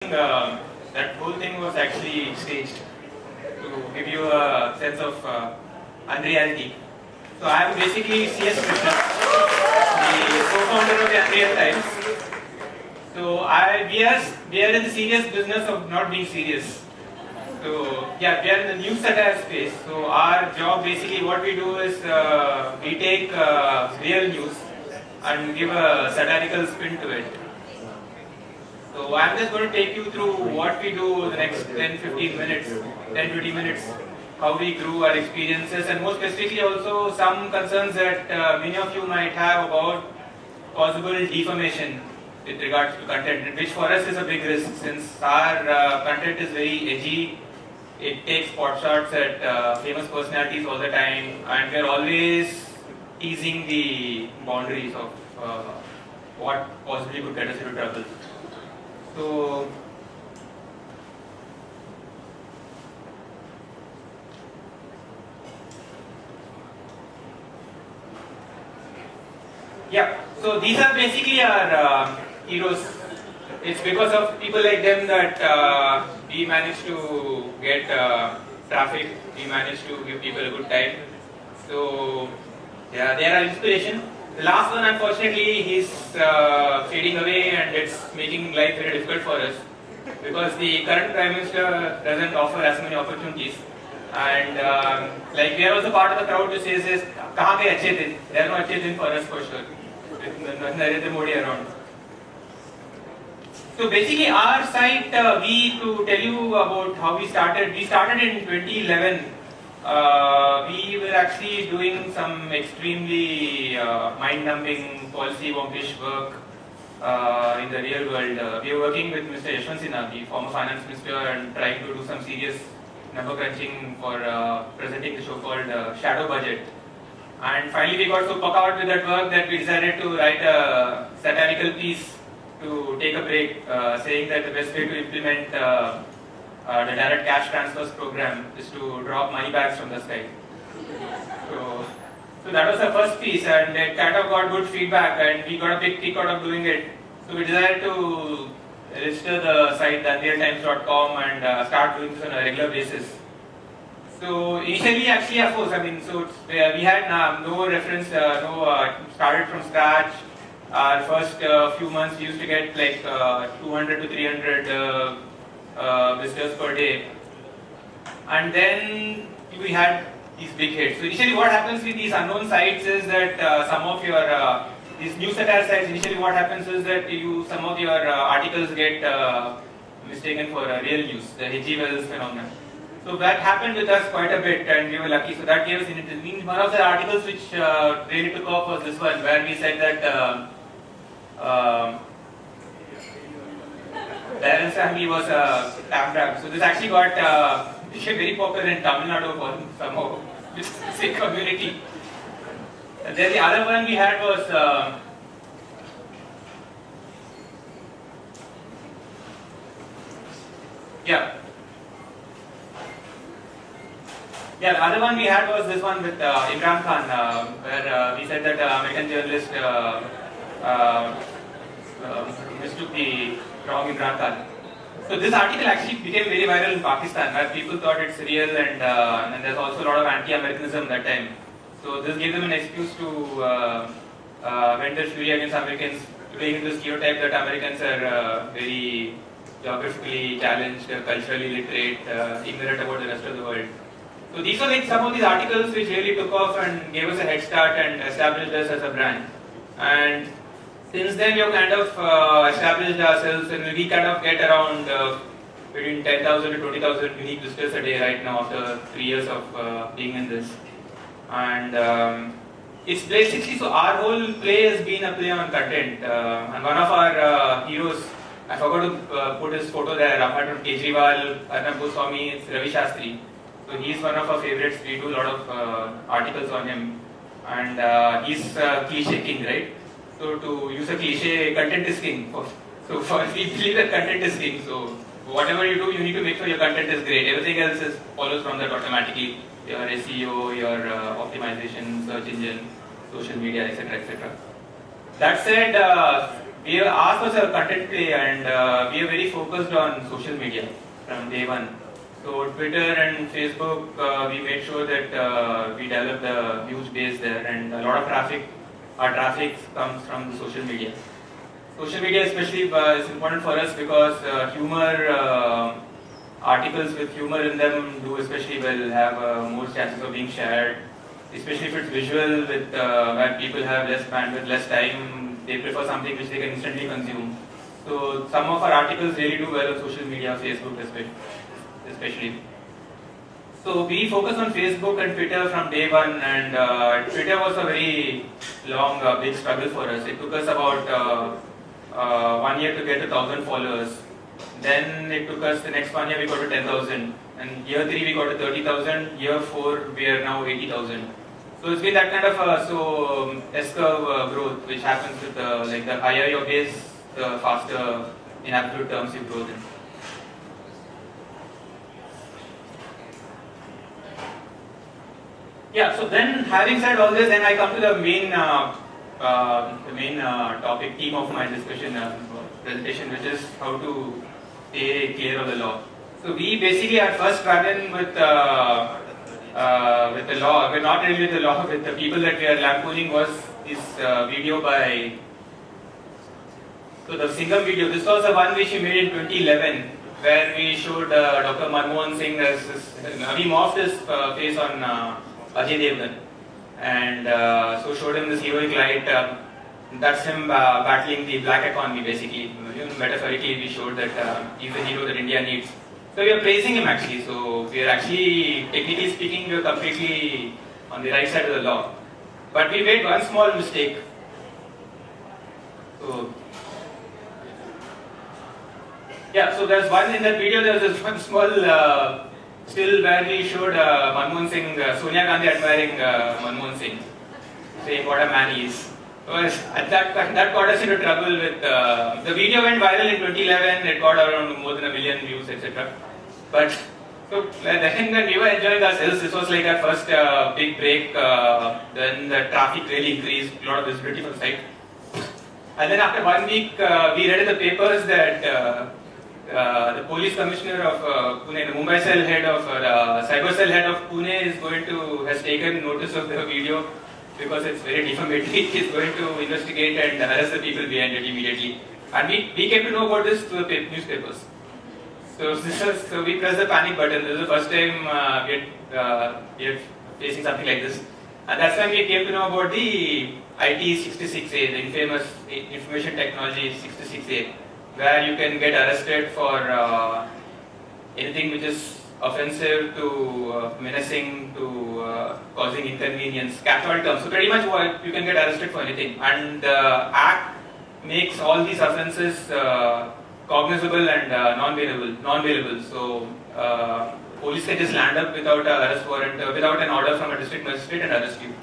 That whole thing was actually staged to give you a sense of unreality. So I am basically C.S. Krishna, the co-founder of the Unreal Times. So we are in the serious business of not being serious. So yeah, we are in the news satire space. So our job, basically what we do is we take real news and give a satirical spin to it. So I'm just going to take you through what we do the next 10-15 minutes, 10-20 minutes, how we grew our experiences, and more specifically also some concerns that many of you might have about possible defamation with regards to content, which for us is a big risk since our content is very edgy. It takes pot shots at famous personalities all the time, and we're always teasing the boundaries of what possibly could get us into trouble. So, yeah, so these are basically our heroes. It's because of people like them that we managed to get traffic, we managed to give people a good time. So, yeah, they are our inspiration. The last one, unfortunately, he's fading away, and it's making life very difficult for us because the current Prime Minister doesn't offer as many opportunities. And like we are also part of the crowd who says, "Kahan gaye achhe din?" There are no achhe din for us for sure. With Narendra Modi around. So basically, our site, to tell you about how we started in 2011. We were actually doing some extremely mind-numbing, policy-wonkish work in the real world. We were working with Mr. Yashwant Sinha, the former finance minister, and trying to do some serious number crunching for presenting the show called Shadow Budget. And finally, we got so puck out with that work that we decided to write a satirical piece to take a break, saying that the best way to implement the direct cash transfers program is to drop money bags from the sky. So that was the first piece, and it kind of got good feedback, and we got a big kick out of doing it. So we decided to register the site unrealtimes.com and start doing this on a regular basis. So initially, actually, of course, we had no reference, started from scratch. Our first few months we used to get like 200 to 300 visitors per day, and then we had these big hits. So initially what happens with these unknown sites is that some of your these news satire sites, initially what happens is that some of your articles get mistaken for real news, the H.G. Wells phenomenon. So that happened with us quite a bit, and we were lucky. So that gave us one of the articles which really took off was this one, where we said that Darren Sammy was a Tamram. So this actually got became very popular in Tamil Nadu for somehow this Sikh community. And then the other one we had was the other one we had was this one with Imran Khan, where we said that American journalist mistook the wrong Imran Khan. So this article actually became very viral in Pakistan, where people thought it's real, and there's also a lot of anti-Americanism that time. So this gave them an excuse to vent their fury against Americans, playing into the stereotype that Americans are very geographically challenged, culturally literate, ignorant about the rest of the world. So these were like some of these articles which really took off and gave us a head start and established us as a brand. And since then, we have kind of established ourselves, and we kind of get around between 10,000 to 20,000 unique visitors a day right now after 3 years of being in this. And it's basically, so our whole play has been a play on content. And one of our heroes, I forgot to put his photo there, apart from Kejriwal, Arnab Goswami, it's Ravi Shastri. So he's one of our favorites. We do a lot of articles on him. And he's cliche king, right? So to use a cliche, content is king. So we believe that content is king. So whatever you do, you need to make sure your content is great. Everything else follows from that automatically. Your SEO, your optimization, search engine, social media, etc., etc. That said, We ours was a content play, and we are very focused on social media from day one. So Twitter and Facebook, we made sure that we developed a huge base there, and a lot of traffic. Our traffic comes from the social media. Social media especially is important for us because humor articles with humor in them do especially well, have more chances of being shared. Especially if it's visual, with where people have less bandwidth, less time, they prefer something which they can instantly consume. So some of our articles really do well on social media, Facebook especially. So we focus on Facebook and Twitter from day one, and Twitter was a very long, big struggle for us. It took us about 1 year to get 1,000 followers. Then it took us the next 1 year we got to 10,000, and year 3 we got to 30,000. Year 4 we are now 80,000. So it's been that kind of S-curve growth which happens with like the higher your base, the faster in absolute terms you grow then. Yeah, so then having said all this, then I come to the main topic, theme of my discussion, presentation, which is how to stay clear of the law. So we basically at first struggled with the law. We're not really with the law, with the people that we are lampooning was this video by, so the Singham video, this was the one which we made in 2011, where we showed Dr. Manmohan Singh as this, we morphed his face on Ajay Devgan, and so showed him this heroic light. That's him battling the black economy basically. Metaphorically, we showed that he's the hero that India needs. So we are praising him actually. So we are actually, technically speaking, we are completely on the right side of the law. But we made one small mistake. So yeah, so there's one in that video. There was this one small still where we showed Manmohan Singh, Sonia Gandhi admiring Manmohan Singh, saying what a man he is. That got us into trouble with the video went viral in 2011. It got around more than 1 million views, etc. But so then when we were enjoying ourselves, this was like our first big break. Then the traffic really increased, a lot of visibility for the site. And then after 1 week, we read in the papers that the police commissioner of Pune, the Mumbai cell head of the cyber cell head of Pune has taken notice of the video because it's very defamatory. He's going to investigate and arrest the people behind it immediately. And we came to know about this through the newspapers. So we pressed the panic button. This is the first time we are facing something like this. And that's when we came to know about the IT 66A, the infamous Information Technology 66A, where you can get arrested for anything which is offensive to menacing to causing inconvenience, catch-all terms. So pretty much you can get arrested for anything. And the Act makes all these offences cognizable and non-bailable. So police can just land up without an arrest warrant, without an order from a district magistrate and arrest you.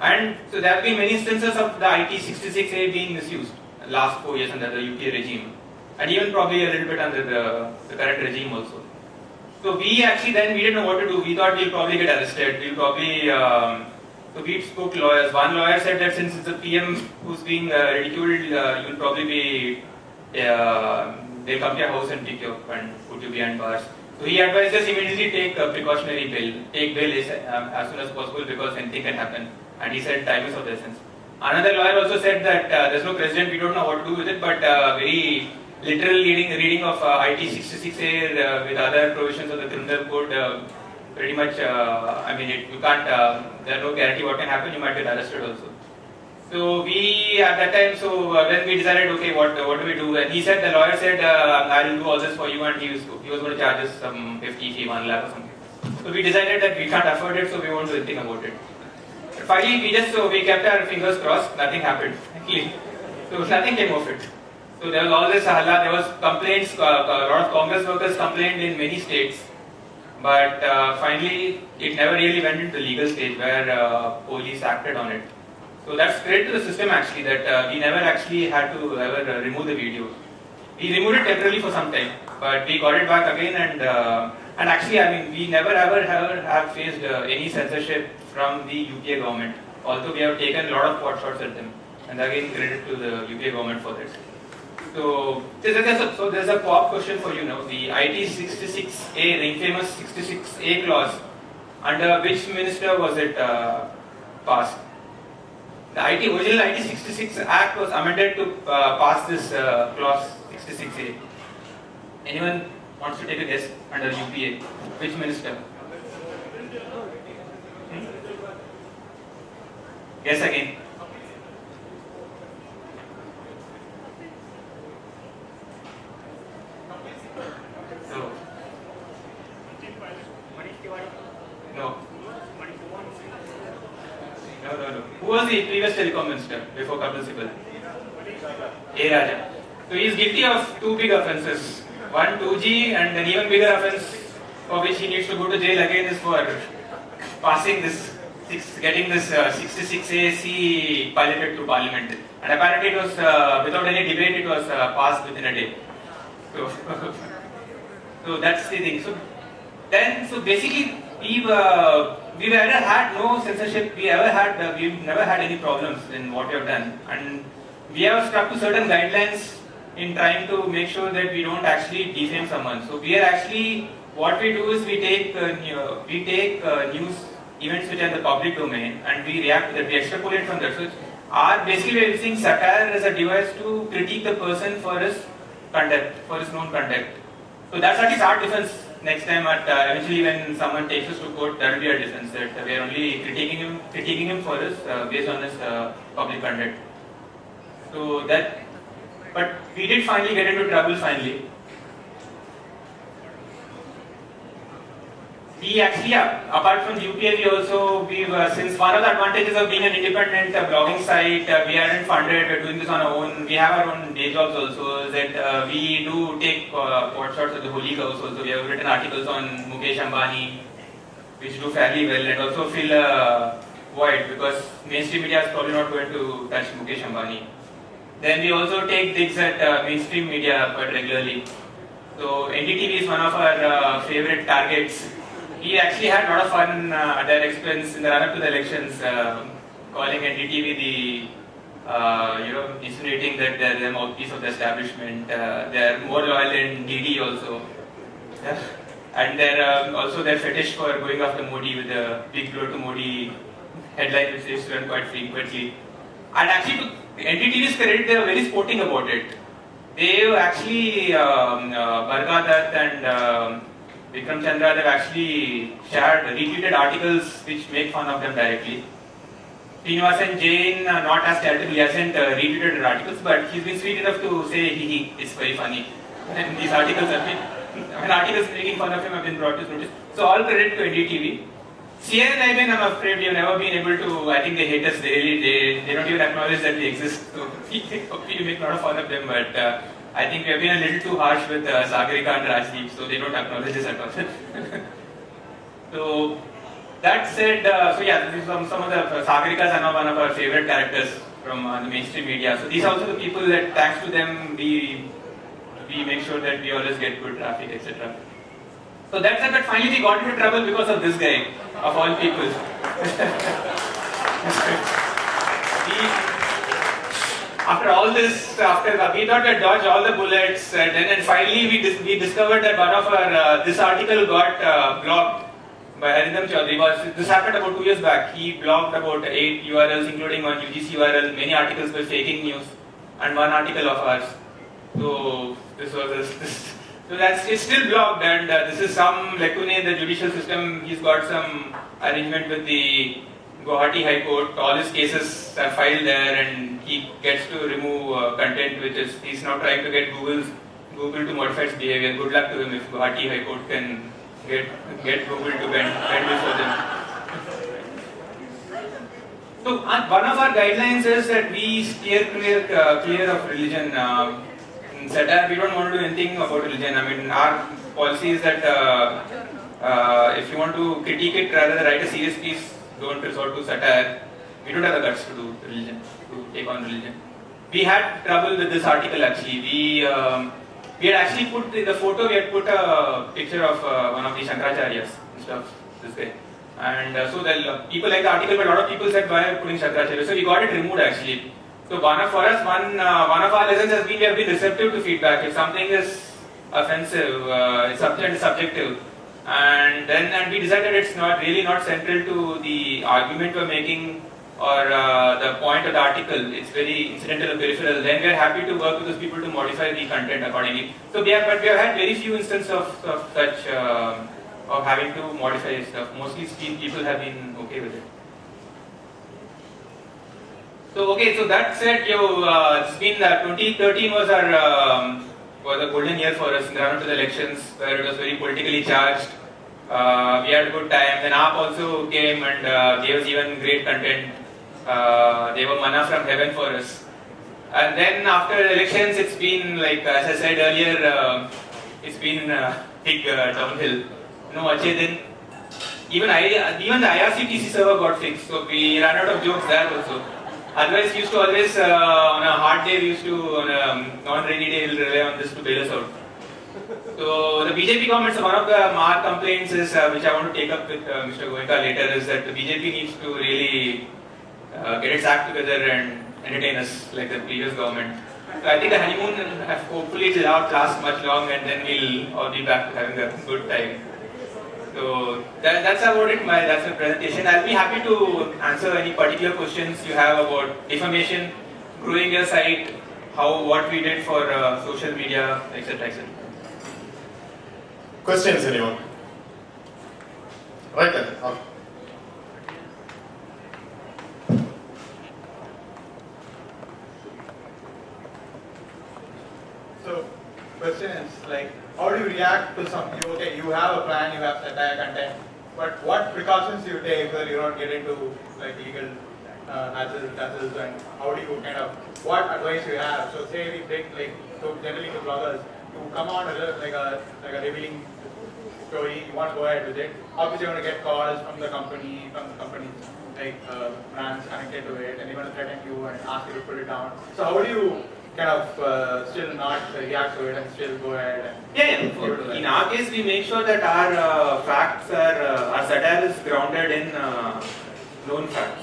And so there have been many instances of the IT 66A being misused last 4 years under the UPA regime, and even probably a little bit under the current regime also. So we actually then, we didn't know what to do. We thought we'll probably get arrested. We'll probably, so we spoke to lawyers. One lawyer said that since it's the PM who's being ridiculed, you'll probably be, they'll come to your house and pick you up and put you behind bars. So he advised us immediately take a precautionary bail. Take bail as soon as possible because anything can happen. And he said time is of the essence. Another lawyer also said that there's no precedent, we don't know what to do with it, but very literal reading of IT 66A with other provisions of the criminal code, pretty much, I mean, you can't, there's no guarantee what can happen, you might get arrested also. So we, at that time, so when we decided, okay, what do we do? And he said, the lawyer said, I'll do all this for you, and he was going to charge us some 50 fee, 1 lakh or something. So we decided that we can't afford it, so we won't do anything about it. But finally, we kept our fingers crossed, nothing happened, actually. So nothing came of it. So there was all this halla, there was complaints, a lot of Congress workers complained in many states. But finally, it never really went into the legal stage where police acted on it. So that's credit to the system actually, that we never actually had to ever remove the video. We removed it temporarily for some time, but we got it back again, and actually, I mean, we never ever have faced any censorship from the UPA government, although we have taken a lot of pot shots at them. And again, credit to the UPA government for that. So there's a pop question for you now. The IT 66A, the infamous 66A clause, under which minister was it passed? The original IT 66 Act was amended to pass this clause 66A. Anyone wants to take a guess under UPA? Which minister? Guess again. So, no. No. Who was the previous telecom minister before Kapil Sibal? A. Raja. So he is guilty of two big offences. One, 2G, and an even bigger offence for which he needs to go to jail again is for passing this, getting this 66AC piloted through Parliament. And apparently it was, without any debate, it was passed within a day. So that's the thing. So basically, we've ever had no censorship. We've never had any problems in what we have done, and we have stuck to certain guidelines in trying to make sure that we don't actually defame someone. So we are actually, what we do is we take news events which are in the public domain and we react to that. We extrapolate from that. So basically we are using satire as a device to critique the person for his conduct, for his known conduct. So that's at least our defense. Next time, eventually when someone takes us to court, that will be our defense, that we are only critiquing him for his based on his public conduct. So that, but we did finally get into trouble. Finally, we actually, apart from UPA, we've since one of the advantages of being an independent blogging site, we aren't funded. We're doing this on our own. We have our own day jobs also. That we do take pot shots at the Holy Cows also. We have written articles on Mukesh Ambani, which do fairly well, and also fill a void because mainstream media is probably not going to touch Mukesh Ambani. Then we also take digs at mainstream media quite regularly. So NDTV is one of our favorite targets. We actually had a lot of fun at their expense in the run-up to the elections, calling NDTV the, insinuating that they're the mouthpiece of the establishment. They're more loyal than DD also. Yeah. And they're also their fetish for going after Modi with a big blow to Modi headline which they used to run quite frequently. And actually, to NDTV's credit, they were very sporting about it. They actually, Barga Dutt and Vikram Chandra, they've actually retweeted articles which make fun of them directly. Srinivasan Jain, not as charitable, he hasn't retweeted the articles, but he's been sweet enough to say, it's very funny. And these articles have been, articles making fun of him have been brought to notice. So all credit to NDTV. CNN, I'm afraid we have never been able to, I think they hate us, they don't even acknowledge that we exist. So we make a lot of fun of them, but I think we have been a little too harsh with Sagarika and Rajdeep, so they don't acknowledge us at all. So that said, this is some of the Sagarikas are now one of our favorite characters from the mainstream media. So these are also the people that, thanks to them, we make sure that we always get good traffic, etc. So that's it, but finally we got into trouble because of this guy, of all people. After all this, we thought we'd dodge all the bullets, and then finally we discovered that one of our, this article got blocked by Arindam Chaudhary. This happened about 2 years back. He blocked about 8 URLs, including one UGC URL. Many articles were faking news, and one article of ours. So so it's still blocked, and this is some lacuna in the judicial system. He's got some arrangement with the Guwahati High Court. All his cases are filed there, and he gets to remove content which is, he's now trying to get Google to modify its behavior. Good luck to him if Guwahati High Court can get Google to bend before them. So one of our guidelines is that we steer clear of religion. In satire, we don't want to do anything about religion. I mean, our policy is that if you want to critique it rather than write a serious piece, don't resort to satire. We don't have the guts to do religion, to take on religion. We had trouble with this article actually. We had actually put in the photo, we had put a picture of one of the Shankaracharyas instead of this guy. And so the people like the article, but a lot of people said, why are you putting Shankaracharya? So we got it removed actually. So one of our lessons has been we have been receptive to feedback. If something is offensive, it's something is subjective, and we decided it's not central to the argument we're making or the point of the article. It's very incidental or peripheral. Then we are happy to work with those people to modify the content accordingly. So we have had very few instances of such of having to modify stuff. Mostly people have been okay with it. So that said, it's been 2013 was a golden year for us in the run-up to the elections, where it was very politically charged. We had a good time. Then AAP also came and gave us even great content. They were manna from heaven for us. And then after the elections, it's been like, as I said earlier, it's been big downhill. No Achhe Din. Even the IRCTC server got fixed, so we ran out of jokes there also. Otherwise, we used to always, on a hard day, on a non-rainy day, we'll rely on this to bail us out. So the BJP government, one of the marked complaints is, which I want to take up with Mr. Goenka later, is that the BJP needs to really get its act together and entertain us like the previous government. So I think the honeymoon, hopefully it will not last much long, and then we'll all be back to having a good time. So that's about it. That's my presentation. I'll be happy to answer any particular questions you have about defamation, growing your site, what we did for social media, etc., etc. Questions, anyone? Right then. Okay. So, question is like, how do you react to something? You have a plan, you have satire content, but what precautions do you take so that you don't get into like legal hassles, and how do you what advice you have? So say we take so generally to bloggers, you come on like a revealing story, you want to go ahead with it. Obviously you're going to get calls from the companies like brands connected to it, and they're going to threaten you and ask you to put it down. So how do you still not react to it and still go ahead? In our case, we make sure that our facts our satire is grounded in known facts.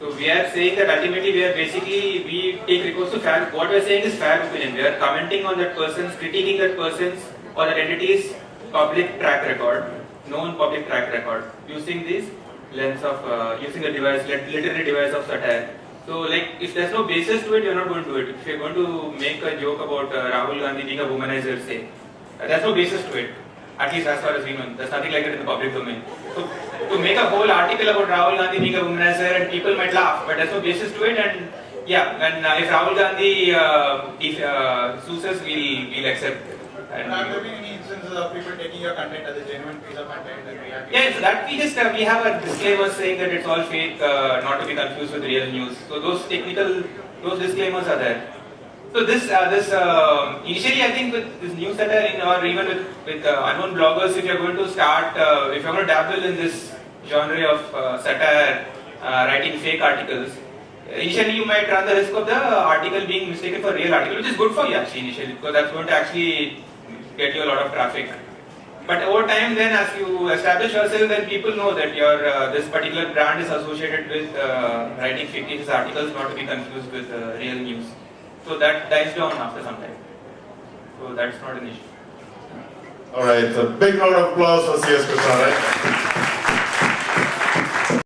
So we are saying that ultimately we take recourse to fact. What we are saying is fair opinion. We are commenting on that person's, critiquing that person's or that entity's public track record, known public track record, using this lens of using a device, literary device of satire. So if there's no basis to it, you're not going to do it. If you're going to make a joke about Rahul Gandhi being a womanizer, say, there's no basis to it. At least as far as we know, there's nothing like that in the public domain. So to make a whole article about Rahul Gandhi being a womanizer, and people might laugh, but there's no basis to it. And if Rahul Gandhi sues us, we'll accept it. Have there been any instances of people taking your content as a genuine piece of content and reacting? Yeah, so that we have a disclaimer saying that it's all fake, not to be confused with real news. So those disclaimers are there. So this initially, I think with this news satire or even with unknown bloggers, if you're going to start, if you're going to dabble in this genre of satire, writing fake articles, initially you might run the risk of the article being mistaken for a real article, which is good for you actually initially, because that's going to actually get you a lot of traffic. But over time, then as you establish yourself, then people know that your this particular brand is associated with writing fictitious articles, not to be confused with real news. So that dies down after some time. So that's not an issue. All right, a big round of applause for CS Krishna, right?